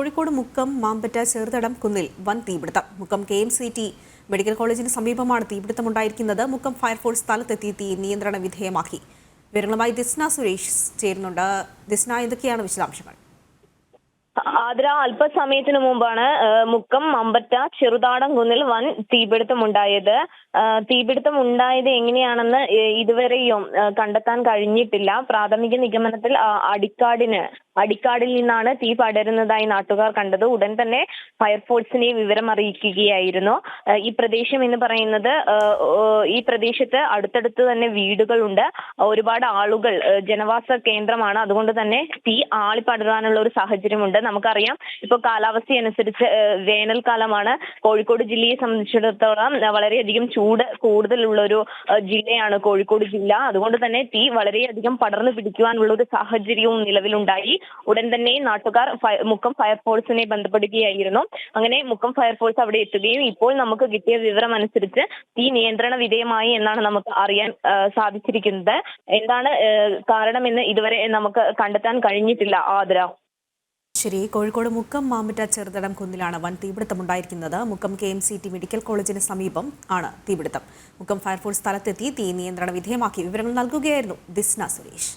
കോഴിക്കോട് മുക്കം മാമ്പറ്റ ചെറുതടം കുന്നിൽ വൻ തീപിടുത്തം. Mukkam KMCT medical കോളേജിന് സമീപമാണ് തീപിടുത്തമുണ്ടായിരിക്കുന്നത്. മുക്കം ഫയർഫോഴ്സ് സ്ഥലത്തെത്തി തീ നിയന്ത്രണ വിധേയമാക്കി. വിവരങ്ങളുമായി ദിസ്ന സുരേഷ് ചേരുന്നുണ്ട്. ദിസ്ന, എന്തൊക്കെയാണ് വിശദാംശങ്ങൾ? ആതിര, അല്പസമയത്തിന് മുമ്പാണ് മുക്കം മാമ്പറ്റ ചെറുതാടം കുന്നിൽ വൻ തീപിടുത്തമുണ്ടായത്. തീപിടുത്തമുണ്ടായത് എങ്ങനെയാണെന്ന് ഇതുവരെയും കണ്ടെത്താൻ കഴിഞ്ഞിട്ടില്ല. പ്രാഥമിക നിഗമനത്തിൽ അടിക്കാടിൽ നിന്നാണ് തീ പടരുന്നതായി നാട്ടുകാർ കണ്ടത്. ഉടൻ തന്നെ ഫയർഫോഴ്സിനെ വിവരം അറിയിക്കുകയായിരുന്നു. ഈ പ്രദേശം എന്ന് പറയുന്നത് ഈ പ്രദേശത്ത് അടുത്തടുത്ത് തന്നെ വീടുകളുണ്ട്. ഒരുപാട് ആളുകൾ ജനവാസ കേന്ദ്രമാണ്. അതുകൊണ്ട് തന്നെ തീ ആളിപ്പടരാനുള്ള ഒരു സാഹചര്യമുണ്ട്. നമുക്കറിയാം, ഇപ്പൊ കാലാവസ്ഥ അനുസരിച്ച് വേനൽക്കാലമാണ്. കോഴിക്കോട് ജില്ലയെ സംബന്ധിച്ചിടത്തോളം വളരെയധികം ചൂട് കൂടുതലുള്ള ഒരു ജില്ലയാണ് കോഴിക്കോട് ജില്ല. അതുകൊണ്ട് തന്നെ തീ വളരെയധികം പടർന്നു പിടിക്കുവാനുള്ള ഒരു സാഹചര്യവും നിലവിലുണ്ടായി. ഉടൻ തന്നെ നാട്ടുകാർ മുക്കം ഫയർഫോഴ്സിനെ ബന്ധപ്പെടുകയായിരുന്നു. അങ്ങനെ മുക്കം ഫയർഫോഴ്സ് അവിടെ എത്തുകയും ഇപ്പോൾ നമുക്ക് കിട്ടിയ വിവരം അനുസരിച്ച് തീ നിയന്ത്രണ വിധേയമായി എന്നാണ് നമുക്ക് അറിയാൻ സാധിച്ചിരിക്കുന്നത്. എന്താണ് കാരണമെന്ന് ഇതുവരെ നമുക്ക് കണ്ടെത്താൻ കഴിഞ്ഞിട്ടില്ല. ആതിര. ശരി, കോഴിക്കോട് മുക്കം മാമ്പറ്റ ചെറുതടം കുന്നിലാണ് വൻ തീപിടുത്തമുണ്ടായിരിക്കുന്നത്. മുക്കം KMCT മെഡിക്കൽ കോളേജിന് സമീപം ആണ് തീപിടുത്തം. മുക്കം ഫയർഫോഴ്സ് സ്ഥലത്തെത്തി തീ നിയന്ത്രണ വിധേയമാക്കി. വിവരങ്ങൾ നൽകുകയായിരുന്നു ദിസ്ന സുരേഷ്.